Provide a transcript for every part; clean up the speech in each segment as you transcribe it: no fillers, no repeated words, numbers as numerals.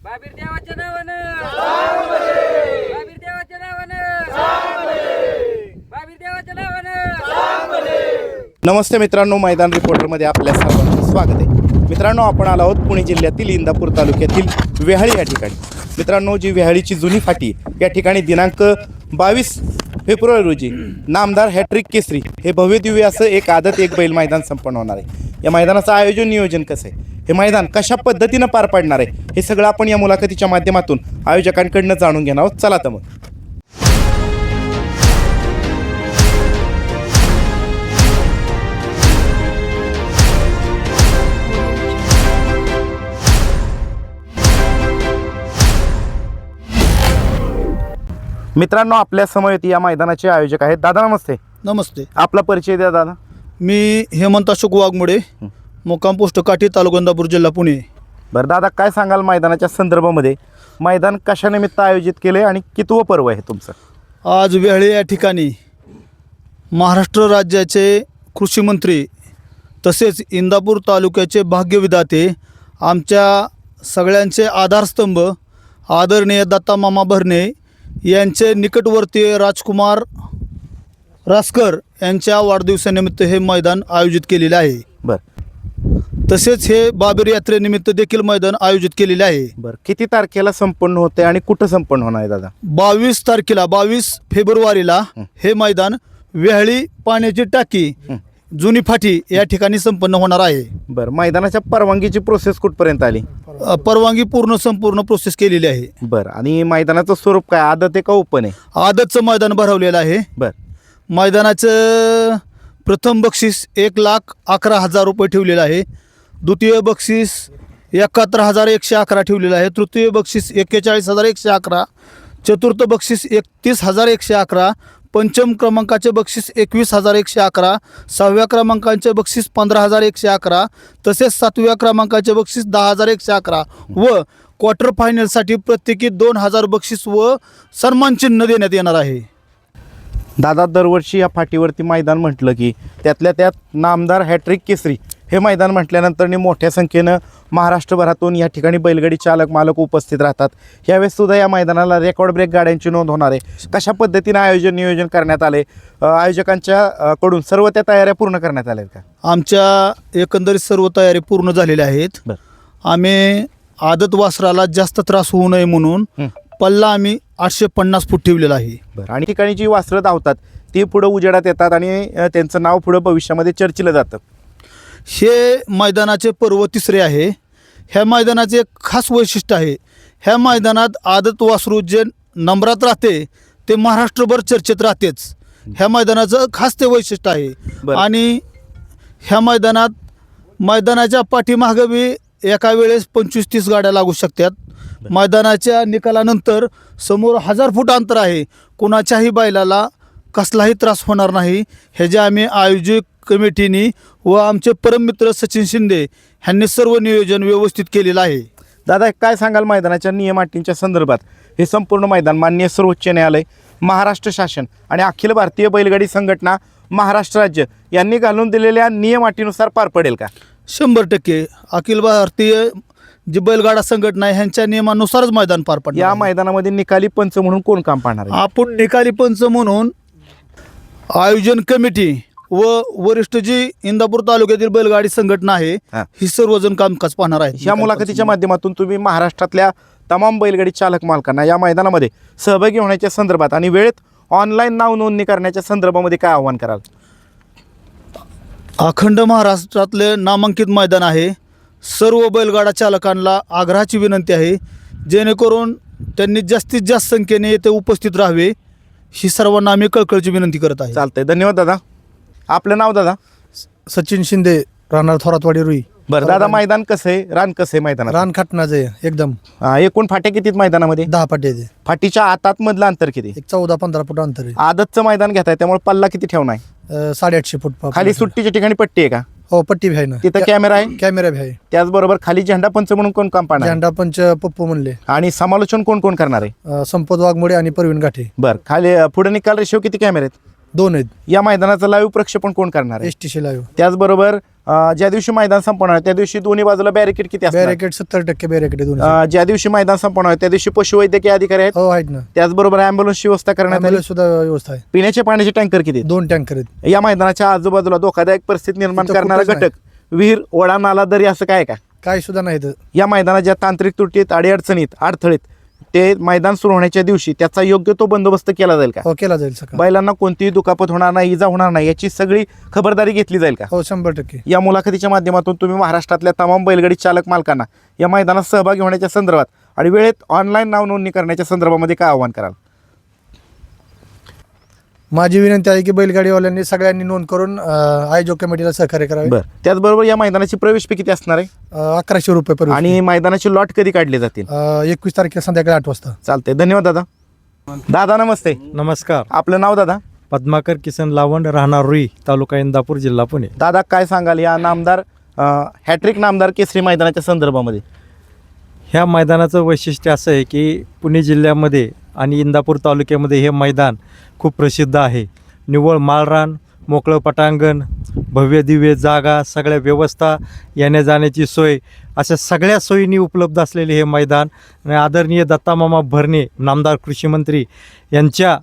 बाबीर देवाच्या नावानं बाबीर देवाच्या नावानं बाबीर देवाच्या नावानं. नमस्ते मित्रांनो, मैदान रिपोर्टरमध्ये आपल्या सर्वांचं स्वागत आहे. मित्रांनो, आपण आलो आहोत पुणे जिल्ह्यातील इंदापूर तालुक्यातील वेहाळी या ठिकाणी. मित्रांनो, जी वेहाळीची जुनी फाटी या ठिकाणी दिनांक 22 फेब्रुवारी रोजी नामदार हॅट्रिक केसरी हे भव्यदिव्य असं एक आदत एक बैल मैदान संपन्न होणार आहे. या मैदानाचं आयोजन नियोजन कसं आहे, हे मैदान कशा पद्धतीनं पार पाडणार आहे, हे सगळं आपण या मुलाखतीच्या माध्यमातून आयोजकांकडनं जाणून घेणार आहोत. चला तर मग. मित्रांनो, आपल्या समवेत या मैदानाचे आयोजक आहेत. दादा नमस्ते. नमस्ते. आपला परिचय द्या दादा. मी हेमंत अशोक वाघमोडे, मुक्काम पोस्ट काठी, तालुका इंदापूर, जिल्हा पुणे. बरं दादा, काय सांगाल मैदानाच्या संदर्भामध्ये? मैदान कशानिमित्त आयोजित केले आणि कितवं पर्व आहे तुमचं? आज वेहळे या ठिकाणी महाराष्ट्र राज्याचे कृषी मंत्री तसेच इंदापूर तालुक्याचे भाग्यविधाते, आमच्या सगळ्यांचे आधारस्तंभ आदरणीय दत्ता मामा भरणे यांचे निकटवर्तीय राजकुमार रासकर यांच्या वाढदिवसानिमित्त हे मैदान आयोजित केलेले आहे. बरं तसेच हे बाबीर यात्रेनिमित्त देखील मैदान आयोजित केलेले आहे. बरं, किती तारखेला संपन्न होते आणि कुठं संपन्न होणार आहे दादा? 22 तारखेला 22 फेब्रुवारीला हे मैदान वेहळी पाण्याची टाकी जुनी फाटी या ठिकाणी संपन्न होणार आहे. बरं, मैदानाच्या परवानगीची प्रोसेस कुठपर्यंत आली? परवानगी संपूर्ण प्रोसेस केलेली आहे. बरं, आणि मैदानाचं स्वरूप काय, आदत आहे का ओपन आहे? आदतचं मैदान भरवलेलं आहे. बरं, मैदानाचं प्रथम बक्षीस 1,11,000 रुपये ठेवलेलं आहे. द्वितीय बक्षीस 71,111 ठेवलेलं आहे. तृतीय बक्षीस 41,111. चतुर्थ बक्षीस 31,111. पंचम क्रमांकाचे बक्षीस 21,111. सहाव्या क्रमांकाचे बक्षीस 15,111. तसेच सातव्या क्रमांकाचे बक्षीस 10,111 व क्वार्टर फायनलसाठी प्रत्येकी 2,000 बक्षीस व सन्मानचिन्ह देण्यात येणार आहे. दादा, दरवर्षी या फाटीवरती मैदान म्हटलं की त्यातल्या त्यात नामदार हॅट्रिक केसरी हे मैदान म्हटल्यानंतर मोठ्या संख्येनं महाराष्ट्रभरातून या ठिकाणी बैलगाडी चालक मालक उपस्थित राहतात. यावेळेस सुद्धा या मैदानाला रेकॉर्ड ब्रेक गाड्यांची नोंद होणार आहे. कशा पद्धतीनं आयोजन नियोजन करण्यात आले? आयोजकांच्या कडून सर्व त्या तयाऱ्या पूर्ण करण्यात आल्या का? आमच्या एकंदरीत सर्व तयारी पूर्ण झालेल्या आहेत. बरं. आम्ही आदत वासराला जास्त त्रास होऊ नये म्हणून पल्ला आम्ही 850 फूट ठेवलेला आहे. बरं, आणि ठिकाणी जी वासरं धावतात ती पुढं उजेडात येतात आणि त्यांचं नाव पुढं भविष्यामध्ये चर्चेलं जातं. हे मैदानाचे पर्व तिसरे आहे. ह्या मैदानाचे एक खास वैशिष्ट्य आहे. ह्या मैदानात आदत वासरू जे नंबरात राहते ते महाराष्ट्रभर चर्चेत राहतेच. ह्या मैदानाचं खास ते वैशिष्ट्य आहे. बरं. आणि ह्या मैदानाच्या पाठीमागं बी एका वेळेस 25-30 गाड्या लागू शकतात. मैदानाच्या निकालानंतर समोर 1000 फूट अंतर आहे. कोणाच्याही बैलाला कसलाही त्रास होणार नाही. हे जे आम्ही आयोजक कमिटीनी व आमचे परममित्र सचिन शिंदे ह्यांनी सर्व नियोजन व्यवस्थित केलेलं आहे. दादा, काय सांगाल मैदानाच्या नियम अटींच्या संदर्भात? हे संपूर्ण मैदान माननीय सर्वोच्च न्यायालय, महाराष्ट्र शासन आणि अखिल भारतीय बैलगाडी संघटना महाराष्ट्र राज्य यांनी घालून दिलेल्या नियम अटीनुसार पार पडेल का? 100% अखिल भारतीय जी बैलगाडा संघटना आहे ह्यांच्या नियमानुसारच मैदान पार पडणार. या मैदानामध्ये निकाली पंच म्हणून कोण काम पाहणार आहे? आपण निकाली पंच म्हणून आयोजन कमिटी व वरिष्ठ जी इंदापूर तालुक्यातील बैलगाडी संघटना आहे ही सर्वजण कामकाज पाहणार आहे. या मुलाखतीच्या माध्यमातून तुम्ही महाराष्ट्रातल्या तमाम बैलगाडी चालक मालकांना या मैदानामध्ये सहभागी होण्याच्या संदर्भात आणि वेळेत ऑनलाईन नाव नोंदणी करण्याच्या संदर्भामध्ये काय आव्हान कराल? अखंड महाराष्ट्रातले नामांकित मैदान आहे. सर्व बैलगाडा चालकांना आग्रहाची विनंती आहे जेणेकरून त्यांनी जास्तीत जास्त संख्येने येथे उपस्थित राहावे ही सर्वांना आम्ही कळकळीची विनंती करत आहे. चालतंय, धन्यवाद दादा. आपलं नाव दादा? सचिन शिंदे, राहणार थोरातवाडी रुई. बरं दादा, मैदान कसं आहे, रान कसं आहे मैदानात? रान खाटणाचं आहे एकदम. एकूण फाट्या किती आहेत मैदानामध्ये? 10 फाटे आहे. फाटीच्या आतात मधलं अंतर किती? 14-15 फूट अंतर आहे. आदतचं मैदान घेताय त्यामुळे पल्ला किती ठेवणार? 850 फूट. खाली सुट्टीच्या ठिकाणी पट्टी आहे का? हो, पट्टी भी आहे ना. तिथं कॅमेरा आहे? कॅमेरा भी आहे. त्याचबरोबर खाली झेंडा पंच म्हणून कोण काम पाहणार? झेंडा पंच पप्पू म्हणले. आणि समालोचन कोण कोण करणार आहे? संपत वाघमोडे आणि परवीन गाठे. बरं, खाली पुढे निकाल रेषेवर किती कॅमेरे आहेत? 2 आहेत. या मैदानाचं लाईव्ह प्रक्षेपण कोण करणार आहे? STC live. त्याचबरोबर ज्या दिवशी मैदान संपणार आहे त्या दिवशी दोन्ही बाजूला बॅरिकेड किती असणार? बॅरिकेड 70% बॅरिकेड आहे दोन्ही. ज्या दिवशी मैदान संपणार आहे त्या दिवशी पशुवैद्यकीय अधिकारी आहेत, हो आहेत ना. त्याचबरोबर ॲम्ब्युलन्सची व्यवस्था करण्यात आली. आम्हाला सुद्धा व्यवस्था आहे. पिण्याच्या पाण्याचे टँकर किती आहेत? 2 टँकर आहेत. या मैदानाच्या आजूबाजूला धोकादायक परिस्थिती निर्माण तिथं करणारा कुठंच घटक, विहीर, ओढा, नाला, दरी असं काय का? काय सुद्धा नाही इथं. या मैदानात ज्या तांत्रिक त्रुटीत, अडीअडचणीत, अडथळीत ते मैदान सुरू होण्याच्या दिवशी त्याचा योग्य तो बंदोबस्त केला जाईल का? हो केला जाईल सकाळ. बैलांना कोणतीही दुखापत होणार नाही, इजा होणार नाही याची सगळी खबरदारी घेतली जाईल का? हो 100%. या मुलाखतीच्या माध्यमातून तुम्ही महाराष्ट्रातल्या तमाम बैलगाडी चालक मालकांना या मैदानात सहभागी होण्याच्या संदर्भात आणि वेळेत ऑनलाईन नाव नोंदणी करण्याच्या संदर्भामध्ये काय आव्हान कराल? माझी विनंती आहे की बैलगाडीवाल्यांनी सगळ्यांनी नोंद करून आयोजक कमिटीला सहकार्य करावे. बरं, त्याचबरोबर या मैदानाची प्रवेश फी किती असणार आहे 1100 रुपये per आणि मैदानाची लॉट कधी काढली जातील? 21 तारखेला संध्याकाळी 8 वाजता. चालतंय, धन्यवाद दादा. दादा नमस्ते, नमस्कार. आपलं नाव दादा? पद्माकर किसन लावंड, राहणार रुई, तालुका इंदापूर, जिल्हा पुणे. दादा काय सांगाल या नामदार हॅट्रिक नामदार केसरी मैदानाच्या संदर्भामध्ये? ह्या मैदानाचं वैशिष्ट्य असं आहे की पुणे जिल्ह्यामध्ये आणि इंदापूर तालुक्यामध्ये हे मैदान खूप प्रसिद्ध आहे. निव्वळ माळरान, मोकळं पटांगण, भव्य दिव्य जागा, सगळ्या व्यवस्था, येण्या जाण्याची सोय, अशा सगळ्या सोयींनी उपलब्ध असलेले हे मैदान आणि आदरणीय दत्तामामा भरणे नामदार कृषी मंत्री यांच्या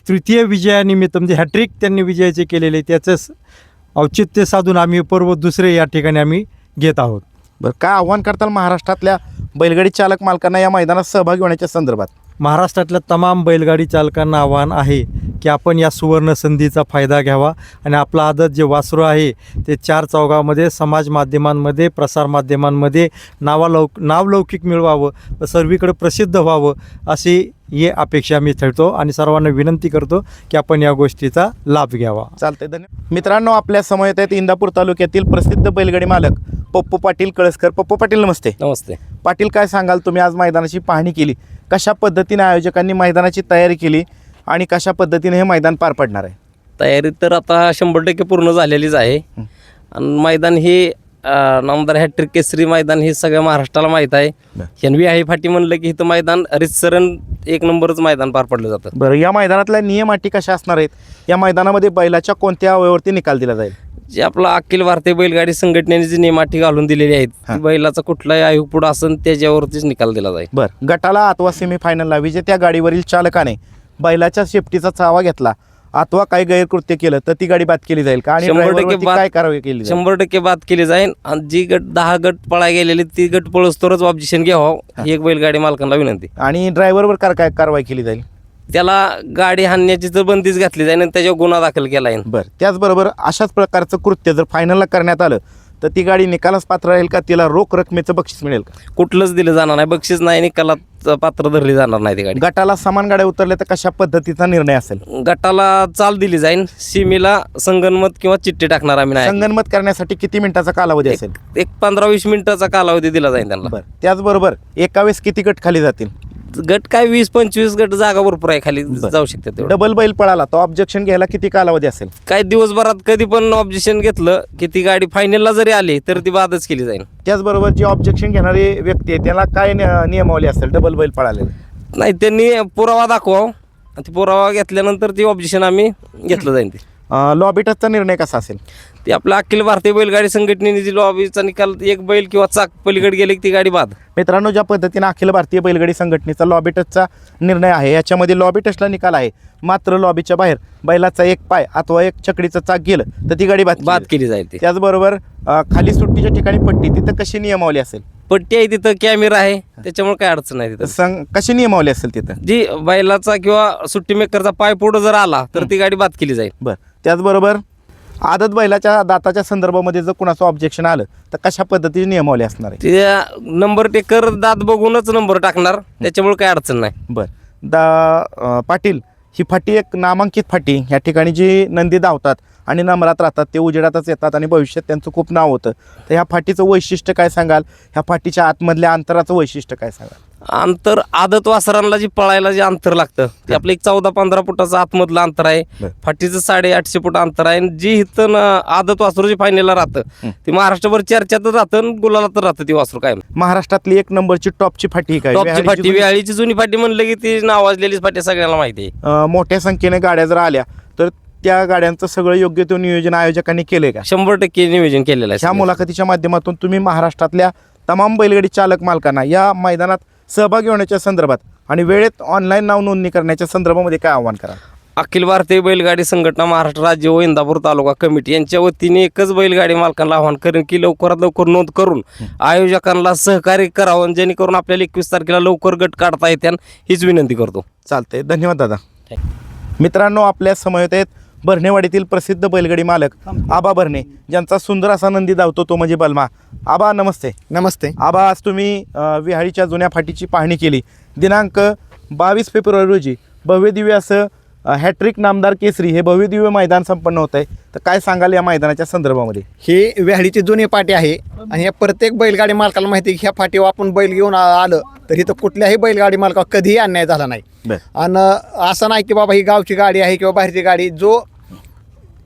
तृतीय विजयानिमित्त म्हणजे हॅट्रिक त्यांनी विजयाचे केलेले त्याचंच औचित्य साधून आम्ही पर्व दुसरे या ठिकाणी आम्ही घेत आहोत. बरं, काय आव्हान करताल महाराष्ट्रातल्या बैलगाडी चालक मालकांना या मैदानात सहभागी होण्याच्या संदर्भात? महाराष्ट्रातल्या तमाम बैलगाडी चालकांना आव्हान आहे की आपण या सुवर्ण संधीचा फायदा घ्यावा आणि आपला आदत जे वासरू आहे ते 4 चौघामध्ये, समाज माध्यमांमध्ये, प्रसार माध्यमांमध्ये नावलौकिक मिळवावं व सर्वीकडे प्रसिद्ध व्हावं अशी ही अपेक्षा मी ठेवतो आणि सर्वांना विनंती करतो की आपण या गोष्टीचा लाभ घ्यावा. चालतंय, धन्यवाद. मित्रांनो, आपल्या समवेत आहेत इंदापूर तालुक्यातील प्रसिद्ध बैलगाडी मालक पप्पू पाटील कळसकर. पप्पू पाटील नमस्ते. नमस्ते. पाटील, काय सांगाल, तुम्ही आज मैदानाची पाहणी केली, कशा पद्धतीने आयोजकांनी मैदानाची तयारी केली आणि कशा पद्धतीने हे मैदान पार पडणार आहे? तयारी तर आता 100% पूर्ण झालेलीच आहे आणि मैदान हे नामदार हॅट्रिक केसरी मैदान हे सगळ्या महाराष्ट्राला माहीत आहे. एनवी आहे फाटी म्हणलं की इथं मैदान रितसरण 1 नंबरच मैदान पार पडलं जातं. बरं, या मैदानातल्या नियम अटी कशा असणार आहेत? या मैदानामध्ये बैलाच्या कोणत्या अवयवावरती निकाल दिला जाईल? जे आपला अखिल भारतीय बैलगाडी संघटनेने जी नियमाटी घालून दिलेली आहेत बैलाचा कुठलाही आयोग पुढं असेल त्याच्यावरतीच निकाल दिला जाईल. बरं, गटाला अथवा सेमीफायनलला विजेत्या गाडीवरील चालकाने बैलाच्या शेपटीचा चावा घेतला अथवा काही गैरकृत्य केलं तर ती गाडी बाद केली जाईल का? आणि 100% ड्रायव्हरवरती काय कारवाई केली जाईल? 100% बाद केली जाईल आणि जी 10 गट पळाय गेलेली ती गट पळस्तोरच ऑब्जेक्शन घ्यावं ही एक बैलगाडी मालकांना विनंती. आणि ड्रायव्हरवर काय कारवाई केली जाईल? त्याला गाडी हाणण्याची तर बंदीच घातली जाईल आणि त्याच्यावर गुन्हा दाखल केला जाईल. बरं, त्याचबरोबर अशाच प्रकारचं कृत्य जर फायनलला करण्यात आलं तर ती गाडी निकालास पात्र राहील का? तिला रोख रकमेचं बक्षीस मिळेल का? कुठलंच दिलं जाणार नाही, बक्षीस नाही, निकालात पात्र धरली जाणार नाही ती गाडी. गटाला समान गाड्या उतरल्या तर कशा पद्धतीचा निर्णय असेल? गटाला चाल दिली जाईल, सीमेला संगनमत किंवा चिठ्ठी टाकणार आम्ही नाही. संगनमत करण्यासाठी किती मिनिटाचा कालावधी असेल? एक 15-20 मिनिटाचा कालावधी दिला जाईल त्यांना. बरं, त्याचबरोबर एका वेळेस किती गट खाली जातील? गट काय 20-25 गट जागा भरपूर आहे, खाली जाऊ शकतात तेवढं. डबल बैल पळाला तो ऑब्जेक्शन घ्यायला किती कालावधी असेल? काय दिवसभरात कधी पण ऑब्जेक्शन घेतलं की ती गाडी फायनलला जरी आली तर ती बादच केली जाईल. त्याचबरोबर जे ऑब्जेक्शन घेणारी व्यक्ती आहे त्याला काय नियमावली असेल डबल बैल पळाले? नाही, त्यांनी पुरावा दाखवा, ती पुरावा घेतल्यानंतर ती ऑब्जेक्शन आम्ही घेतलं जाईल. ती लॉबी टचचा निर्णय कसा असेल? ती आपल्या अखिल भारतीय बैलगाडी संघटनेने जी लॉबीचा निकाल एक बैल किंवा चाक पलीकडे गेले की ती गाडी बाद. मित्रांनो, ज्या पद्धतीने अखिल भारतीय बैलगाडी संघटनेचा लॉबी टचचा निर्णय आहे याच्यामध्ये लॉबी टचला निकाल आहे, मात्र लॉबीच्या बाहेर बैलाचा एक पाय अथवा एक चकडीचं चाक गेलं तर ती गाडी बाद केली जाईल. ती त्याचबरोबर खाली सुट्टीच्या ठिकाणी पट्टी, तिथं कशी नियमावली असेल? पट्टी आहे, तिथं कॅमेरा आहे, त्याच्यामुळे काय अडचण नाही. तिथं कशी नियमावली असेल तिथं? जी बैलाचा किंवा सुट्टी मेकरचा पाय पुढं जर आला तर ती गाडी बाद केली जाईल. बरं, त्याचबरोबर आदत बैलाच्या दाताच्या संदर्भामध्ये जर कुणाचं ऑब्जेक्शन आलं तर कशा पद्धतीने नियमावली असणार आहे? ते नंबर टेकर दात बघूनच नंबर टाकणार, त्याच्यामुळे काय अडचण नाही. बरं, पाटील, ही फाटी एक नामांकित फाटी, ह्या ठिकाणी जी नंदी धावतात आणि नंबरात राहतात ते उजेडातच येतात आणि भविष्यात त्यांचं खूप नाव होतं. तर ह्या फाटीचं वैशिष्ट्य काय सांगाल? ह्या फाटीच्या आतमधल्या अंतराचं वैशिष्ट्य काय सांगाल? अंतर आदत वासरांना जी पळायला जे अंतर लागतं ते आपलं एक 14-15 फुटाचं आतमधलं अंतर आहे. फाटीचं 850 फूट अंतर आहे. जी इथं आदत वासरू जे फायनलला राहतं ते महाराष्ट्रभर चर्चेतच राहतं, गुलालात राहतं ती वासरू काय. महाराष्ट्रातली एक नंबरची टॉपची फाटी काय? टॉपची फाटी, वेहाळीची जुनी फाटी म्हणलं की ती नावाजलेलीच फाटी सगळ्यांना माहिती आहे. मोठ्या संख्येने गाड्या जर आल्या तर त्या गाड्यांचं सगळं योग्य तो नियोजन आयोजकांनी केलंय का? 100% नियोजन केलेलं आहे ह्या सगळं. मुलाखतीच्या माध्यमातून तुम्ही महाराष्ट्रातल्या तमाम बैलगाडी चालक मालकांना या मैदानात सहभागी होण्याच्या संदर्भात आणि वेळेत ऑनलाईन नाव नोंदणी करण्याच्या संदर्भामध्ये काय आव्हान करा? अखिल भारतीय बैलगाडी संघटना महाराष्ट्र राज्य व इंदापूर तालुका कमिटी यांच्या वतीने एकच बैलगाडी मालकांना आवाहन करेन की लवकरात लवकर नोंद करून आयोजकांना सहकार्य करावं, जेणेकरून आपल्याला 21 तारखेला लवकर गट काढता येत्या हीच विनंती करतो. चालतंय, धन्यवाद दादा. मित्रांनो, आपल्या समवेत आहेत भरणेवाडीतील प्रसिद्ध बैलगाडी मालक आबा भरणे, ज्यांचा सुंदर असा नंदी धावतो तो म्हणजे बलमा. आबा नमस्ते. नमस्ते. आबा, आज तुम्ही विहाळीच्या जुन्या फाटीची पाहणी केली. दिनांक 22 फेब्रुवारी रोजी भव्यदिव्य असं हॅट्रिक नामदार केसरी हे भव्यदिव्य मैदान संपन्न होत आहे. तर काय सांगाल या मैदानाच्या संदर्भामध्ये? ही व्याहळीची जुनी पाटी आहे आणि या प्रत्येक बैलगाडी मालकाला माहिती आहे की ह्या पाठीवर आपण बैल घेऊन आलं तर इथं कुठल्याही बैलगाडी मालकावर कधीही अन्याय झाला नाही. आणि असं नाही की बाबा ही गावची गाडी आहे किंवा बाहेरची गाडी, जो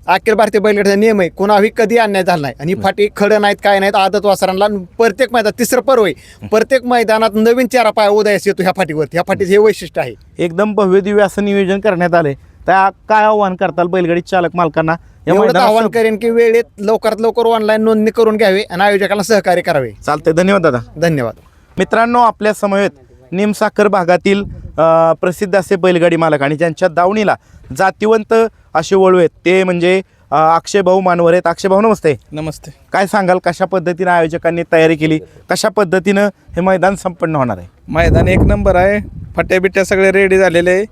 अखिल भारतीय बैलगाडीचा नियम आहे कोणाही कधी अन्याय झाला नाही. आणि फाटी खडं नाहीत काय नाहीत, आदत वासरांना प्रत्येक मैदान 3रं पर्व आहे, प्रत्येक मैदानात नवीन चेहरा पाय उदयास येतो ह्या फाटीवरती. ह्या फाटीचं हे वैशिष्ट्य आहे. एकदम भव्यदिव्य असं नियोजन करण्यात आले. त्या काय आव्हान करताल बैलगाडी चालक मालकांना? एवढंच आवाहन करेन की वेळेत लवकरात लवकर ऑनलाईन नोंदणी करून घ्यावी आणि आयोजकांना सहकार्य करावे. चालतंय, धन्यवाद दादा. धन्यवाद. मित्रांनो, आपल्या समवेत निमसाखर भागातील प्रसिद्ध असे बैलगाडी मालक आणि ज्यांच्या दावणीला जातिवंत असे वळू आहेत ते म्हणजे अक्षय भाऊ मानवर आहेत. अक्षय भाऊ नमस्ते. नमस्ते. काय सांगाल, कशा पद्धतीने आयोजकांनी तयारी केली, कशा पद्धतीनं हे मैदान संपन्न होणार आहे? मैदान एक नंबर आहे. फट्या बिट्या सगळे रेडी झालेले आहे,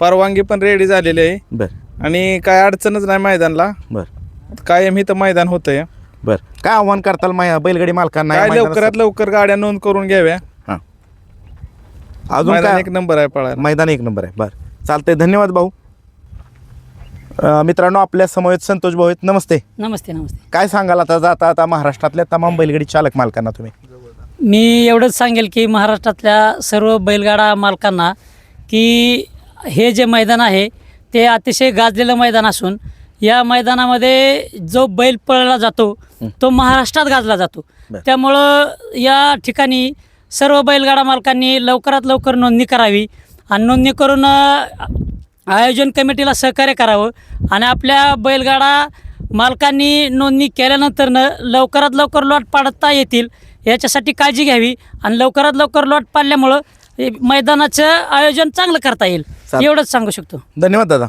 परवानगी पण रेडी झालेली आहे बरं आणि काय अडचणच नाही मैदानला. बरं कायम इथं मैदान होतंय. बरं, काय आव्हान करताल बैलगाडी मालकांना? या काय मैदानात लवकरात लवकर गाड्या नोंद करून घ्याव्या. हां, अजून मैदान काय? एक नंबर आहे पळायला. मैदान एक नंबर आहे. बरं, चालतंय, धन्यवाद भाऊ. मित्रांनो, आपल्या समवेत संतोष भाऊ आहेत. नमस्ते. नमस्ते. नमस्ते. काय सांगाल आता जाता आता महाराष्ट्रातल्या तमाम बैलगाडी चालक मालकांना तुम्ही? मी एवढंच सांगेल की महाराष्ट्रातल्या सर्व बैलगाडा मालकांना की हे जे मैदान आहे ते अतिशय गाजलेलं मैदान असून या मैदानामध्ये जो बैल पळला जातो तो महाराष्ट्रात गाजला जातो. त्यामुळं या ठिकाणी सर्व बैलगाडा मालकांनी लवकरात लवकर नोंदणी करावी आणि नोंदणी करून आयोजन कमिटीला सहकार्य करावं आणि आपल्या बैलगाडा मालकांनी नोंदणी केल्यानंतरनं लवकरात लवकर लॉट पाडता येतील याच्यासाठी काळजी घ्यावी आणि लवकरात लवकर लॉट पाडल्यामुळं मैदानाचं आयोजन चांगलं करता येईल, एवढंच सांगू शकतो. धन्यवाद दादा.